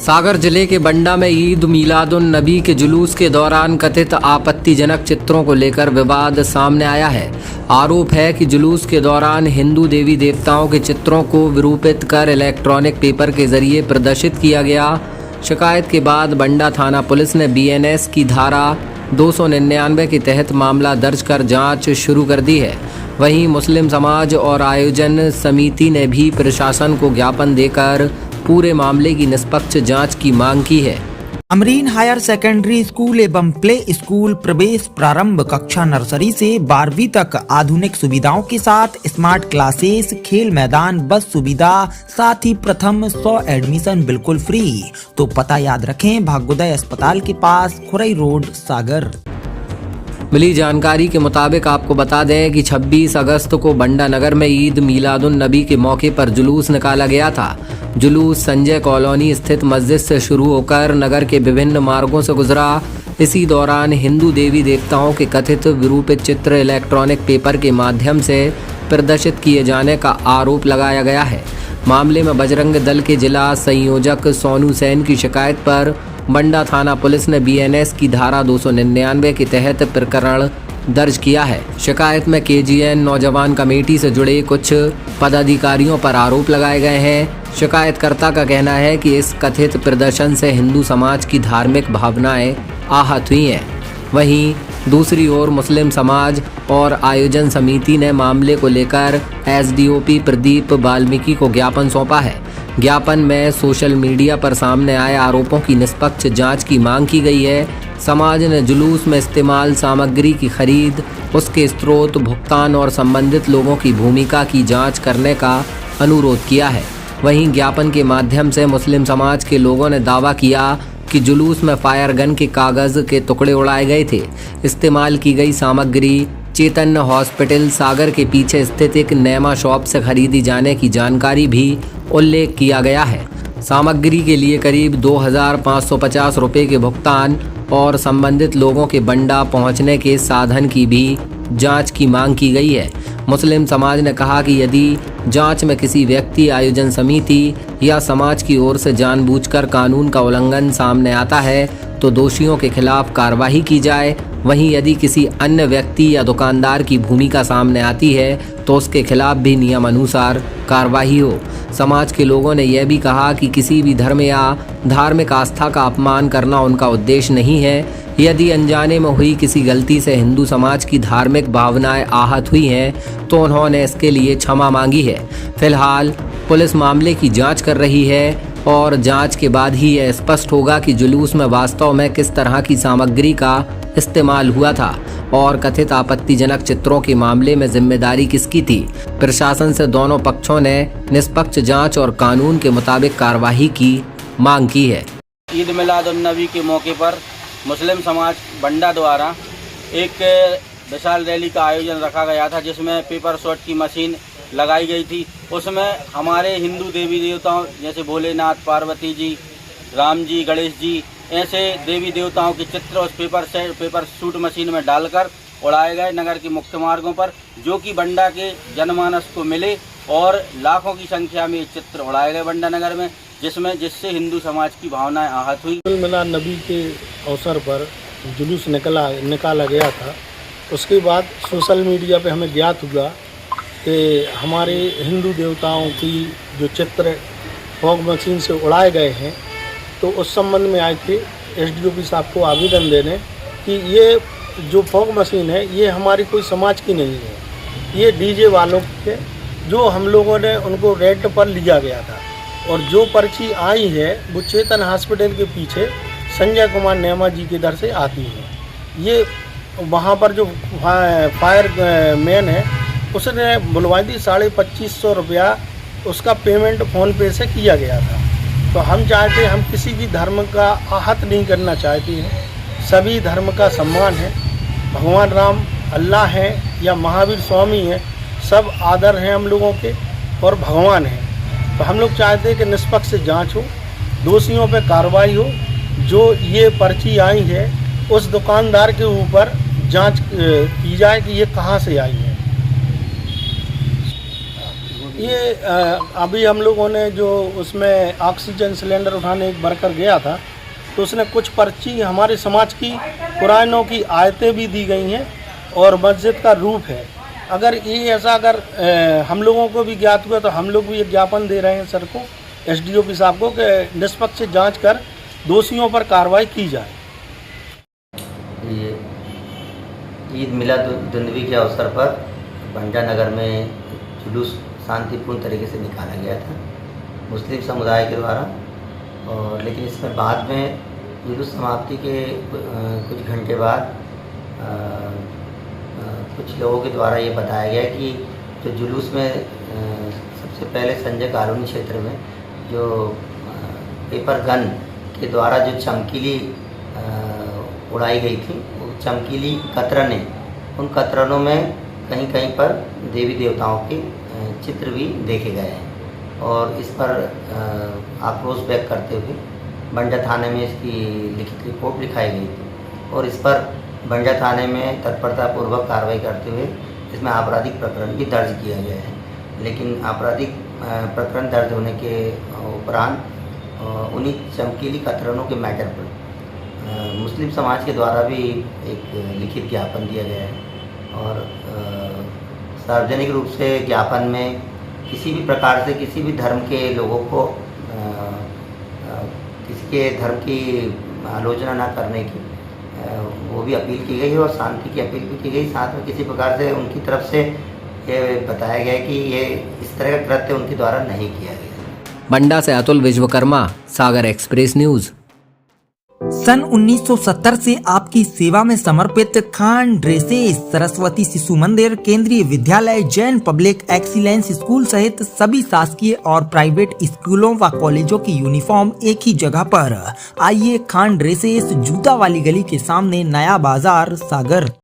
सागर जिले के बंडा में ईद मिलादुन नबी के जुलूस के दौरान कथित आपत्तिजनक चित्रों को लेकर विवाद सामने आया है। आरोप है कि जुलूस के दौरान हिंदू देवी देवताओं के चित्रों को विरूपित कर इलेक्ट्रॉनिक पेपर के जरिए प्रदर्शित किया गया। शिकायत के बाद बंडा थाना पुलिस ने BNS की धारा 299 के तहत मामला दर्ज कर जांच शुरू कर दी है। वहीं मुस्लिम समाज और आयोजन समिति ने भी प्रशासन को ज्ञापन देकर पूरे मामले की निष्पक्ष जांच की मांग की है। अमरीन हायर सेकेंडरी स्कूल एवं प्ले स्कूल प्रवेश प्रारंभ कक्षा नर्सरी से 12वीं तक आधुनिक सुविधाओं के साथ स्मार्ट क्लासेस, खेल मैदान, बस सुविधा, साथ ही प्रथम 100 एडमिशन बिल्कुल फ्री। तो पता याद रखें, भाग्योदय अस्पताल के पास, खुरई रोड, सागर। मिली जानकारी के मुताबिक आपको बता दें कि 26 अगस्त को बंडा नगर में ईद मिलादुन नबी के मौके पर जुलूस निकाला गया था। जुलूस संजय कॉलोनी स्थित मस्जिद से शुरू होकर नगर के विभिन्न मार्गों से गुजरा। इसी दौरान हिंदू देवी देवताओं के कथित विरूपित चित्र इलेक्ट्रॉनिक पेपर के माध्यम से प्रदर्शित किए जाने का आरोप लगाया गया है। मामले में बजरंग दल के जिला संयोजक सोनू सेन की शिकायत पर बंडा थाना पुलिस ने BNS की धारा 299 के तहत प्रकरण दर्ज किया है। शिकायत में KGN नौजवान कमेटी से जुड़े कुछ पदाधिकारियों पर आरोप लगाए गए हैं। शिकायतकर्ता का कहना है कि इस कथित प्रदर्शन से हिंदू समाज की धार्मिक भावनाएं आहत हुई हैं। वहीं दूसरी ओर मुस्लिम समाज और आयोजन समिति ने मामले को लेकर SDOP प्रदीप वाल्मीकि को ज्ञापन सौंपा है। ज्ञापन में सोशल मीडिया पर सामने आए आरोपों की निष्पक्ष जांच की मांग की गई है। समाज ने जुलूस में इस्तेमाल सामग्री की खरीद, उसके स्रोत, भुगतान और संबंधित लोगों की भूमिका की जांच करने का अनुरोध किया है। वहीं ज्ञापन के माध्यम से मुस्लिम समाज के लोगों ने दावा किया कि जुलूस में फायर गन के कागज़ के टुकड़े उड़ाए गए थे। इस्तेमाल की गई सामग्री चैतन्य हॉस्पिटल सागर के पीछे स्थित एक नैमा शॉप से खरीदी जाने की जानकारी भी उल्लेख किया गया है। सामग्री के लिए करीब 2550 रुपये के भुगतान और संबंधित लोगों के बंडा पहुंचने के साधन की भी जांच की मांग की गई है। मुस्लिम समाज ने कहा कि यदि जांच में किसी व्यक्ति, आयोजन समिति या समाज की ओर से जानबूझकर कानून का उल्लंघन सामने आता है तो दोषियों के खिलाफ कार्रवाई की जाए। वहीं यदि किसी अन्य व्यक्ति या दुकानदार की भूमिका सामने आती है तो उसके खिलाफ भी नियमानुसार कार्रवाई हो। समाज के लोगों ने यह भी कहा कि किसी भी धर्म या धार्मिक आस्था का अपमान करना उनका उद्देश्य नहीं है। यदि अनजाने में हुई किसी गलती से हिंदू समाज की धार्मिक भावनाएं आहत हुई हैं तो उन्होंने इसके लिए क्षमा मांगी है। फिलहाल पुलिस मामले की जांच कर रही है और जांच के बाद ही यह स्पष्ट होगा कि जुलूस में वास्तव में किस तरह की सामग्री का इस्तेमाल हुआ था और कथित आपत्तिजनक चित्रों के मामले में जिम्मेदारी किसकी थी। प्रशासन से दोनों पक्षों ने निष्पक्ष जांच और कानून के मुताबिक कार्रवाई की मांग की है। ईद मिलादुन नबी के मौके पर मुस्लिम समाज बंडा द्वारा एक विशाल रैली का आयोजन रखा गया था, जिसमें पेपर शॉट की मशीन लगाई गई थी। उसमें हमारे हिंदू देवी देवताओं जैसे भोलेनाथ, पार्वती जी, राम जी, गणेश जी, ऐसे देवी देवताओं के चित्र उस पेपर शूट मशीन में डालकर उड़ाए गए नगर के मुख्य मार्गों पर, जो कि बंडा के जनमानस को मिले और लाखों की संख्या में चित्र उड़ाए गए बंडा नगर में, जिससे हिंदू समाज की भावनाएं आहत हुई। मिलाद नबी के अवसर पर जुलूस निकाला गया था। उसके बाद सोशल मीडिया पे हमें ज्ञात हुआ कि हमारे हिंदू देवताओं की जो चित्र फॉग मशीन से उड़ाए गए हैं, तो उस संबंध में आए थे SDOP साहब को आवेदन देने कि ये जो फॉग मशीन है ये हमारी कोई समाज की नहीं है, ये DJ वालों की है, जो हम लोगों ने उनको रेंट पर लिया गया था। और जो पर्ची आई है वो चेतन हॉस्पिटल के पीछे संजय कुमार नेमा जी के दर से आती है। ये वहाँ पर जो फायर मैन है उसने बुलवा दी, 2550 रुपया उसका पेमेंट फ़ोन पे से किया गया था। तो हम चाहते, हम किसी भी धर्म का आहत नहीं करना चाहते हैं, सभी धर्म का सम्मान है। भगवान राम अल्लाह हैं या महावीर स्वामी हैं, सब आदर हैं हम लोगों के और भगवान हैं। तो हम लोग चाहते हैं कि निष्पक्ष जांच हो, दोषियों पे कार्रवाई हो। जो ये पर्ची आई है उस दुकानदार के ऊपर जांच की जाए कि ये कहाँ से आई है। ये अभी हम लोगों ने जो उसमें ऑक्सीजन सिलेंडर उठाने एक वर्कर गया था, तो उसने कुछ पर्ची हमारे समाज की कुरानों की आयतें भी दी गई हैं और मस्जिद का रूप है। अगर ये ऐसा अगर हम लोगों को भी ज्ञात हुआ तो हम लोग भी एक ज्ञापन दे रहे हैं सर को, एसडीओपी साहब को, कि निष्पक्ष जांच कर दोषियों पर कार्रवाई की जाए। ये ईद मिलादुन्नबी के अवसर पर बंडा नगर में जुलूस शांतिपूर्ण तरीके से निकाला गया था मुस्लिम समुदाय के द्वारा, और लेकिन इसमें बाद में जुलूस समाप्ति के कुछ घंटे बाद कुछ लोगों के द्वारा ये बताया गया कि जो जुलूस में सबसे पहले संजय कॉलोनी क्षेत्र में जो पेपर गन के द्वारा जो चमकीली उड़ाई गई थी, वो चमकीली कतरनें, उन कतरनों में कहीं कहीं पर देवी देवताओं के चित्र भी देखे गए हैं, और इस पर आक्रोश व्यक्त करते हुए बंडा थाने में इसकी लिखित रिपोर्ट लिखाई गई थी, और इस पर बंडा थाने में तत्परतापूर्वक कार्रवाई करते हुए इसमें आपराधिक प्रकरण भी दर्ज किया गया है। लेकिन आपराधिक प्रकरण दर्ज होने के उपरांत उन्हीं चमकीली कतरनों के मैटर पर मुस्लिम समाज के द्वारा भी एक लिखित ज्ञापन दिया गया है, और सार्वजनिक रूप से ज्ञापन में किसी भी प्रकार से किसी भी धर्म के लोगों को किसी के धर्म की आलोचना न करने की वो भी अपील की गई है, और शांति की अपील भी की गई। साथ में किसी प्रकार से उनकी तरफ से ये बताया गया कि ये इस तरह का कृत्य उनके द्वारा नहीं किया गया। बंडा से अतुल विश्वकर्मा, सागर एक्सप्रेस न्यूज। सन 1970 से आपकी सेवा में समर्पित खान ड्रेसेस, सरस्वती शिशु मंदिर, केंद्रीय विद्यालय, जैन पब्लिक एक्सीलेंस स्कूल सहित सभी शासकीय और प्राइवेट स्कूलों व कॉलेजों की यूनिफॉर्म एक ही जगह पर। आइए खान ड्रेसेस, जूता वाली गली के सामने, नया बाजार, सागर।